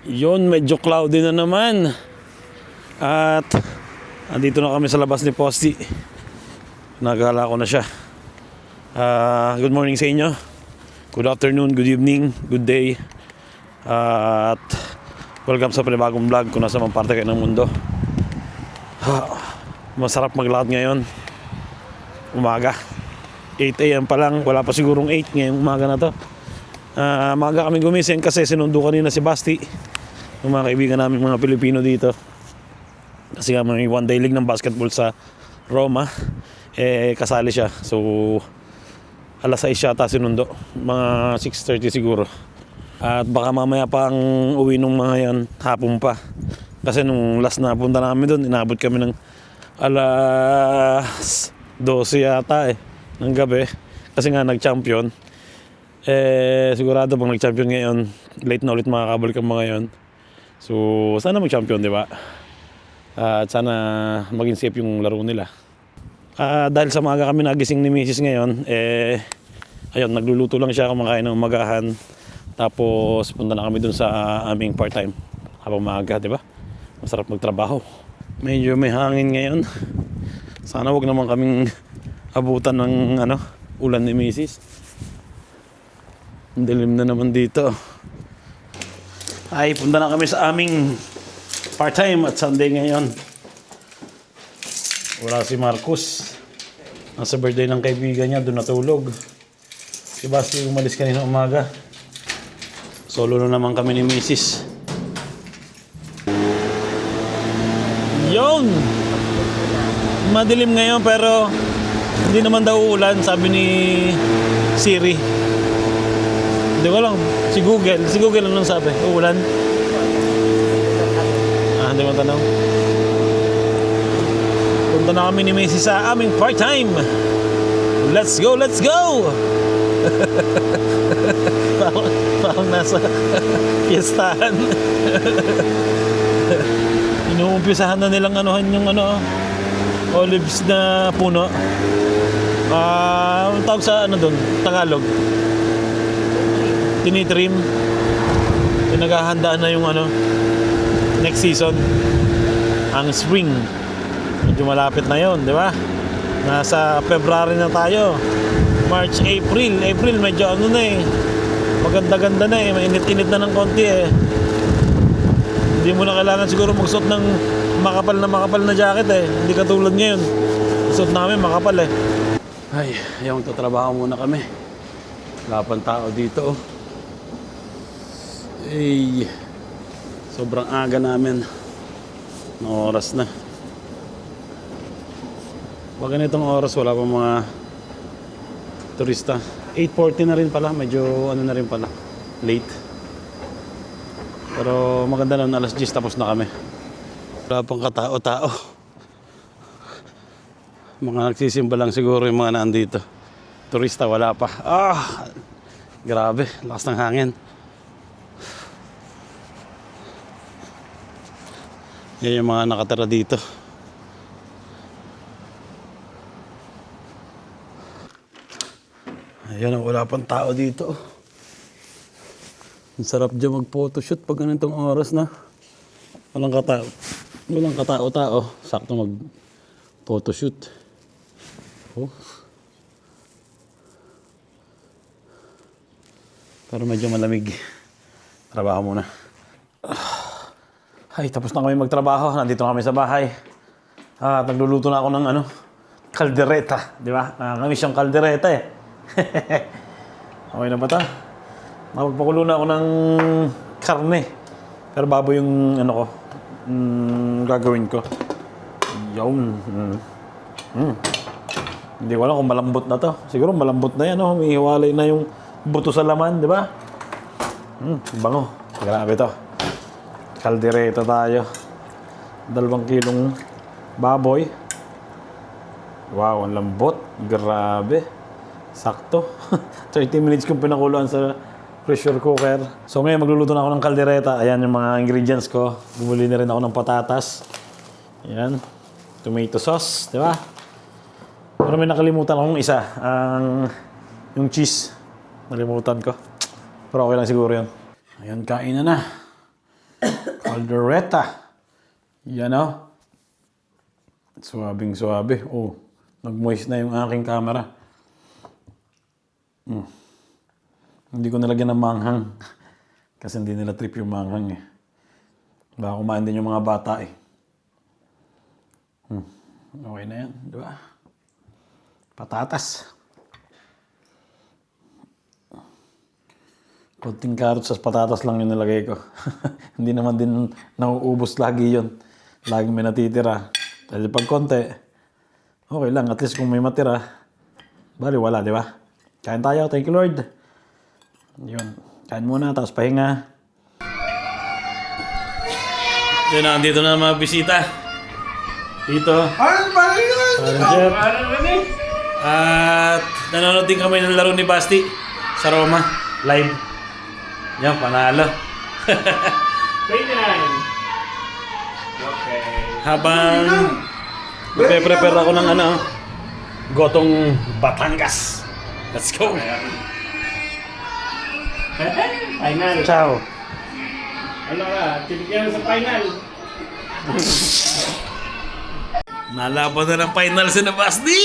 Yun, medyo cloudy na naman. At andito na kami sa labas ni Posty. Nagala ko na siya. Good morning sa inyo. Good afternoon, good evening, good day. At welcome sa panibagong vlog kung nasa mang parte kayo ng mundo. Masarap maglakad ngayon. Umaga 8 AM pa lang, wala pa sigurong 8 ngayong umaga na to. Maga kami gumising kasi sinundo kanina si Basti, yung mga kaibigan namin mga Pilipino dito. Kasi nga may one day league ng basketball sa Roma, kasali siya. So alas 6 yata sinundo, mga 6:30 siguro. At baka mamaya pang uwi nung mga yan, hapon pa. Kasi nung last na punta namin doon, inabot kami ng alas 12 yata ng gabi. Kasi nga nag-champion. Sigurado pag nag-champion ngayon, late na ulit makakabalik ang mga yon. So sana mag-champion, di ba? At sana maging safe yung laro nila. Dahil sa maaga kami nagising ni Mrs. ngayon, ayun, nagluluto lang siya, kumakain ng umagahan. Tapos punta na kami dun sa aming part-time habang maaga, di ba? Masarap magtrabaho. Medyo may hangin ngayon. Sana wag naman kaming abutan ng ulan ni Mrs. Dilim na naman dito. Ay, punta na kami sa aming part-time at Sunday ngayon. Wala si Marcus. Nasa birthday ng kaibigan niya, doon natulog. Si Basti umalis kanina umaga. Solo na naman kami ni Mrs. Yun! Madilim ngayon pero hindi naman daw uulan, sabi ni Siri. Hindi ko lang. Si Google anong sabi? Uulan? Hindi mo tanong. Punta na kami ni Macy sa aming part-time. Let's go, let's go! parang nasa fiestahan. Inuumpisahan na nilang yung olives na puno. Ang tawag sa doon? Tagalog. Tinitrim. Pinaghahandaan na yung next season, ang spring. Medyo malapit na yon, di ba? Nasa February na tayo. March, April medyo maganda-ganda na mainit-init na ng konti Hindi mo na kailangan siguro magsuot ng makapal na jacket Hindi katulad ngayon. Suot namin makapal Ay, yung tatrabaho muna kami. Wala pang tao dito sobrang aga namin. Oras na. Pag ganitong oras wala pa mga turista. 8:40 na rin pala. Medyo na rin pala. Late. Pero maganda lang, alas 10 tapos na kami. Wala pang katao-tao. Mga nagsisimba lang siguro yung mga nandito. Turista wala pa. Grabe, lakas ng hangin. Yan yung mga nakatira dito. Ayan, wala pang tao dito. Ang sarap dyan mag-photoshoot pag ganitong oras na. Walang katao-tao. Sakto mag-photoshoot. Pero medyo malamig. Trabaho muna. Ay, tapos na kami magtrabaho. Nandito na kami sa bahay. Nagluluto na ako ng kaldereta. Di ba? Nakakamiss yung kaldereta Okay na ba ito? Magpakulo na ako ng karne. Pero baboy yung gagawin ko. Yun. Hindi ko alam kung malambot na to. Siguro malambot na yan. Humihiwalay na yung buto sa laman. Di ba? Bango. Grabe to. Kaldereta tayo. 2 kilong baboy. Wow, ang lambot. Grabe. Sakto. 30 minutes kong pinakuluan sa pressure cooker. So ngayon magluluto na ako ng kaldereta. Ayan yung mga ingredients ko. Bumili na rin ako ng patatas. Ayan. Tomato sauce. Di ba? Pero may nakalimutan akong isa. Yung cheese. Nalimutan ko. Pero okay lang siguro yun. Ayan, kain na. Caldereta. Yan o. Suwabing suwabe. Oh, nag-moist na yung aking camera. Hindi ko nilagyan ng manghang. Kasi hindi nila trip yung manghang eh. Baka kumain din yung mga bata eh. Okay na yan, di ba? Patatas. Konting carrots sa patatas lang yung nilagay ko. Hindi naman din nauubos lagi yun. Laging may natitira. Dahil pag konti, okay lang. At least kung may matira, bali wala, di ba? Kain tayo. Thank you, Lord. Yun. Kain muna, tapos pahinga. Yun na, andito na mga bisita. Dito. Parang Jeff. At nanonood din kami ng laro ni Basti sa Roma. Live. Yan, panalo. 29. Okay. Habang nagpe-prepare ako ng gotong Batangas. Let's go. Final. Ciao. Ano ka? Tinigyan sa final. Nalaban na ng final si Basti.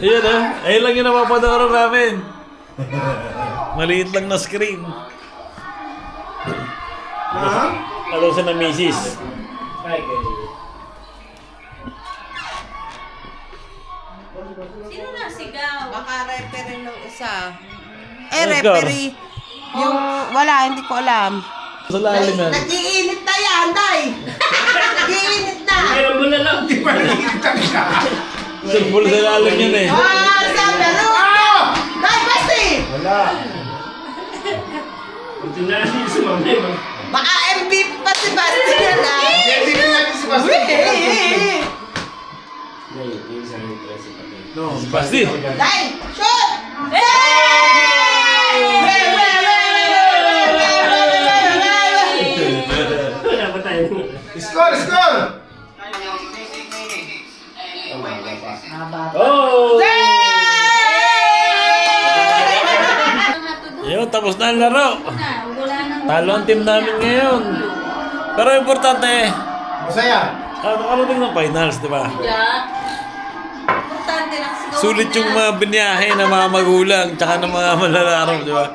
Ayan ayun lang yung napapanoorin namin. Maliit lang na screen. Hello sa na misis. Sino nasigaw? Baka referee nung isa. Oscar. Referee. Yung, wala, hindi ko alam. Sa lalim yan. Nag-iinit na yan, Day! Nag-iinit na! Meron mo na lang. Di ba Sulpul sa lalim yan eh. Sabi, ano? Day, basti! Kunti na lang yung sumamay. Baka MVP pa si Basti yan, ah! Hindi mo natin si Basti. No, Basti. Day, shoot! Wala pa tayo. Score, score! Oh! Yun, tapos na ang laro. Wala nang Talo ang team namin ngayon. Pero importante, Masaya. nakarating ng finals, di ba? importante lang sigaw. Sulit yung mga binyahe ng mga magulang tsaka ng mga malalaro, di ba?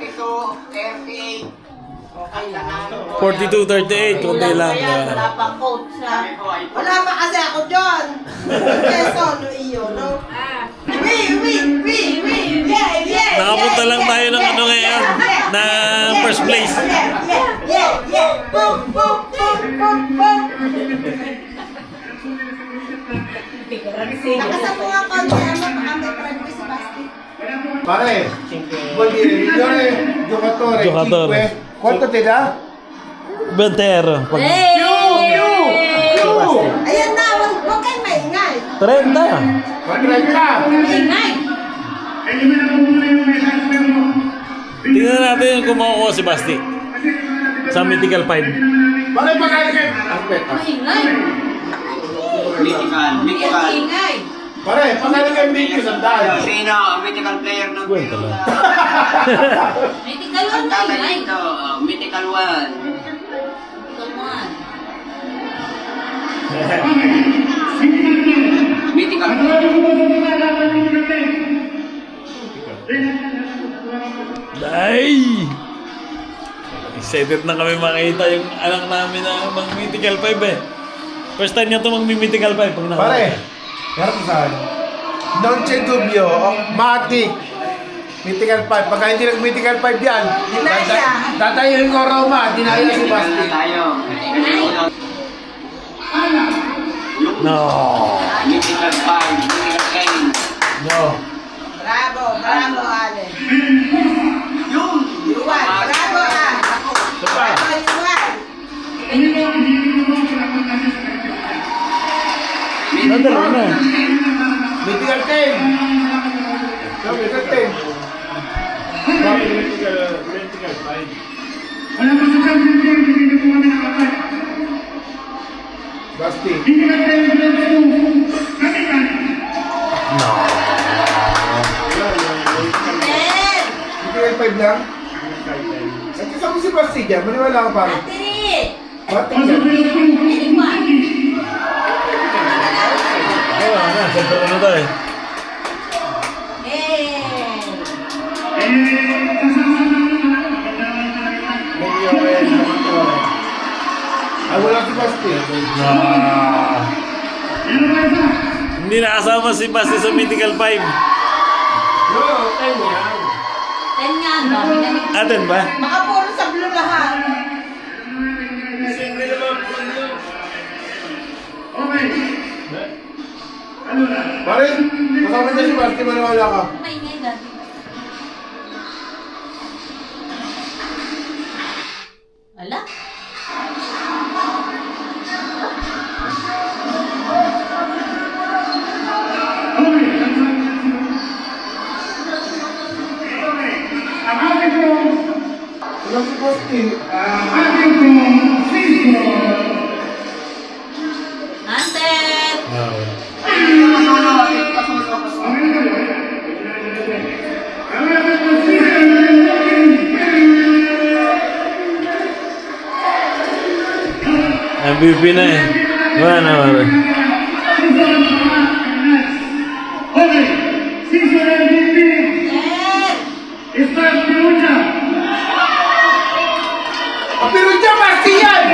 42-38, kundi lang. Di ba? Wala pa coach na. Wala pa kasi ako dyan. Keso, no iyo, no? Yeah. Nakapunta lang tayo ng ngayon, na first place. Yeah. Boom. Nakasap ko nga konti, baka may practice si Basti. Pare, vuol dire migliore giocatore. Giocatore. 5. Quanto te dà? Bentero. Ayan na, huwag kayong maingay. 30. 30. Maingay. Tingnan natin kung makukuha si Basti sa Mythical 5. Pare, pagkain kayo. Aspetta. Maingay. Mythical. Maingay. Pare, pagkain kayo video sandali. Sino ang mythical player ng Kwenta lang. May tigal Ang ang tatay maingay. dito, mythical one. Come on. Mythical Ay! Excited na kami makita yung anak namin na mag-Mythical 5 eh. First time niya ito mag-Mythical 5 pag nakita. Pare, meron saan? Non c'è dubbio, Matic. Mythical 5. Pagka hindi nag-Mythical 5 yan, tatayin ko Roma, dinaya si Basti. tayo. No! Mythical 5, mythical 10. No! Bravo, Ale. Yuan, bravo, ah. Bravo, Yuan. Nadalo na. Mythical 10. No, mythical 10. Vertical 5. Basti. Ten. Mythical 5 lang? At kasama si Basti dyan, maniwala ka pare. Ate Batik yan. Hindi pa. Oo, nga. Siyempre ano to eh. Eh. Medyo ay, wala si Basti. Hindi nakasama si Basti sa Mythical 5. No, 10 yan. 10 nga ba? Binalik. Atin ba? Baka puro sa blue lahat. Siyempre naman po nyo. Pare, kasama niya si Basti, maniwala ka. Maingay dati. Wala? Wala si Basti. Antet! MVP na eh. Wala na, wala. Pero siya, Basti yan!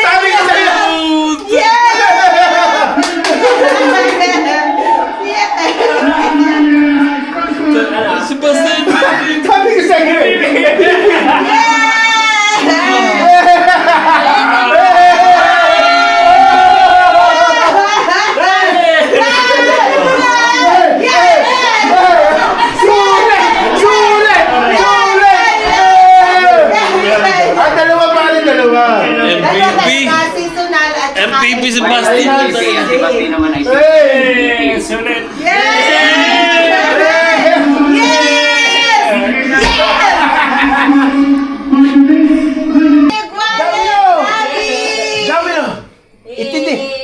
Sabi ko sa'yo! Si Basti MVP. Sabi ko sa'yo! Ang dalawa pa rin, dalawa. MVP. Seasonal at saka MVP si Basti. Si Basti naman ay Eh, sulit.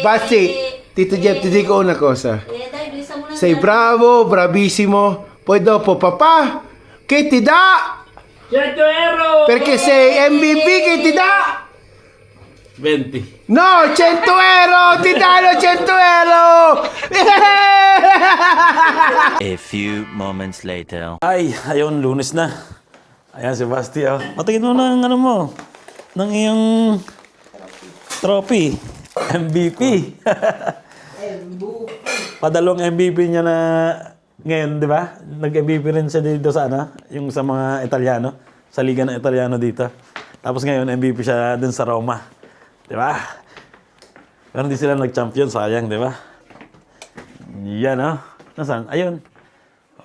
Basti, Tito Jeff, ti dico una cosa. Eh, dai, bilisan mo na. Sei bravo, bravissimo. Poi dopo, papà, che ti dà? 100 euro! Perché sei MVP che ti dà? 20. No, 100 euro! Ti danno 100 euro! A few moments later. Ay, ayun, Lunes na. Ayan si Basti, oh. Patingin mo ng ano mo. Ng iyong trophy. MVP. Padalong MVP niya na ngayon, di ba? Nag-MVP rin siya dito sa ano, yung sa mga Italiano, sa Liga ng Italiano dito. Tapos ngayon, MVP siya dun sa Roma. Di ba? Pero hindi sila nag-champion, sayang, di ba? Yan, oh. Nasaan? Ayun.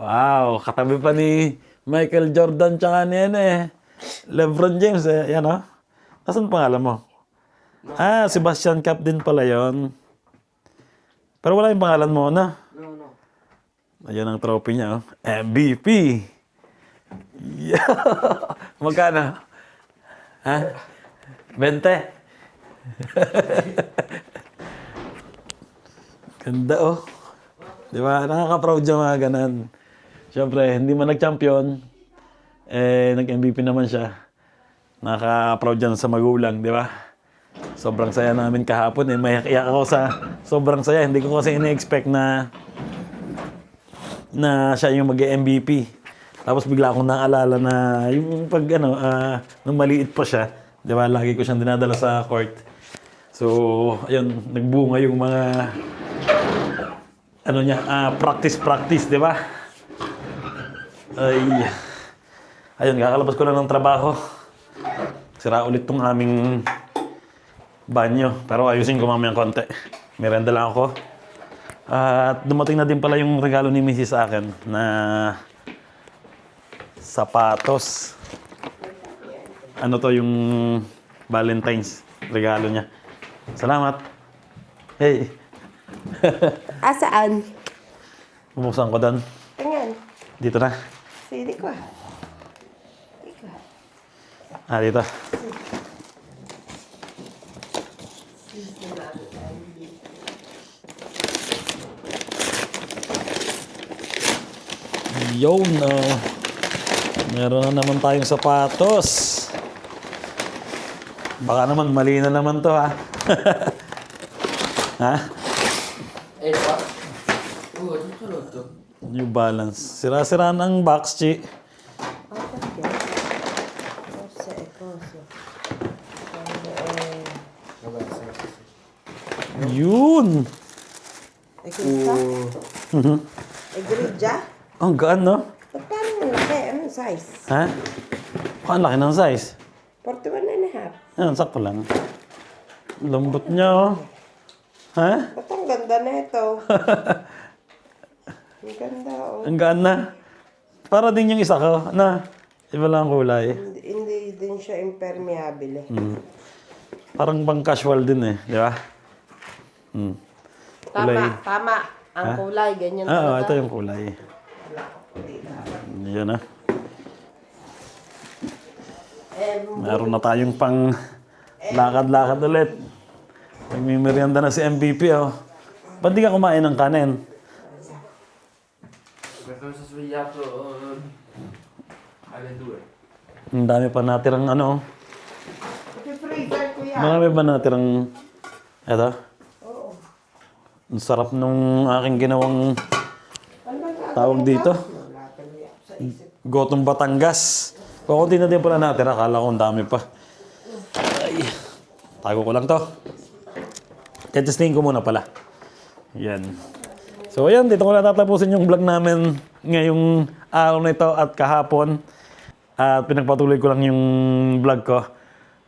Wow, katabi pa ni Michael Jordan tsaka ni LeBron James, eh. Yan, oh. Nasaan pangalan mo? Ah, Sebastian Cup din pala yon. Pero wala yung pangalan mo, na? No. Ayan ang trophy niya, oh. MVP. Yeah. Magkano? Ha? 20? Ganda, oh. Di ba? Nakaka-proud yung mga ganan. Siyempre, hindi man nag-champion, nag-MVP naman siya. Nakaka-proud yan sa magulang, di ba? Sobrang saya namin kahapon. Mayak-iyak ako sa sobrang saya. Hindi ko kasi ina-expect na siya yung mag-MVP. Tapos bigla akong naalala na yung pag nung maliit pa siya, di ba? Lagi ko siyang dinadala sa court. So, ayun, nagbunga yung mga practice, di ba? Ayun, kakalabas ko na ng trabaho. Sira ulit tong aming banyo. Pero ayusin ko mamayang konti. Merenda lang ako. At dumating na din pala yung regalo ni Mrs. sa akin na sapatos. Ano to, yung Valentine's regalo niya. Salamat. Hey. Asaan? Bubuksan ko doon. Tingnan. Dito na. Sili ko. Ah, dito. Yun, meron na naman tayong sapatos. Baka naman mali na naman to, ha? Ha? New Balance. Sira-sira ng box, Chi. Yun! Egridya? Ang gaan, no? Paano mo laki? Anong size? Ha? Ang laki ng size. 41 and a half. Yan, sakto lang. Lambot niya, oh. Ha? Ba't ang ganda na ito? Ang ganda, oh. Ang gaan na. Para din yung isa ko, na. Iba lang ang kulay. Hindi din siya impermeable eh. Parang pang casual din eh, di ba? Kulay. Tama. Ang kulay, ganyan Oo, talaga. ito yung kulay. Yan ah. Meron na tayong pang lakad-lakad ulit. Nagmimerienda na si MVP, oh. Ba't di ka kumain ng kanin? Ang dami pa natirang ano. Freezer ko yan. Marami ba natirang... Eto? Ang sarap nung aking ginawang tawag dito. Gotong Batangas. Kukunti na din pala natin. Akala ko ang dami pa. Ay, tago ko lang to. Testingin ko muna pala. Yan. So ayan, dito ko na tatapusin yung vlog namin ngayong araw na ito at kahapon. At pinagpatuloy ko lang yung vlog ko.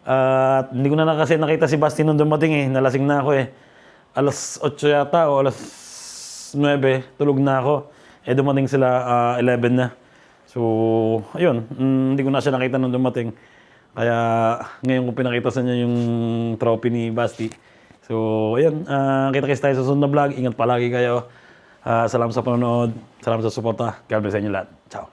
At hindi ko na kasi nakita si Basti nung dumating eh. Nalasing na ako eh. Alas 8 yata o alas 9, tulog na ako. Eh dumating sila 11 na. So, ayun. Hindi ko na siya nakita nung dumating. Kaya ngayon ko pinakita sa inyo yung trophy ni Basti. So, ayun. Kita-kits tayo sa susunod na vlog. Ingat palagi kayo. Salamat sa panonood. Salamat sa suporta. God bless sa inyo lahat. Ciao.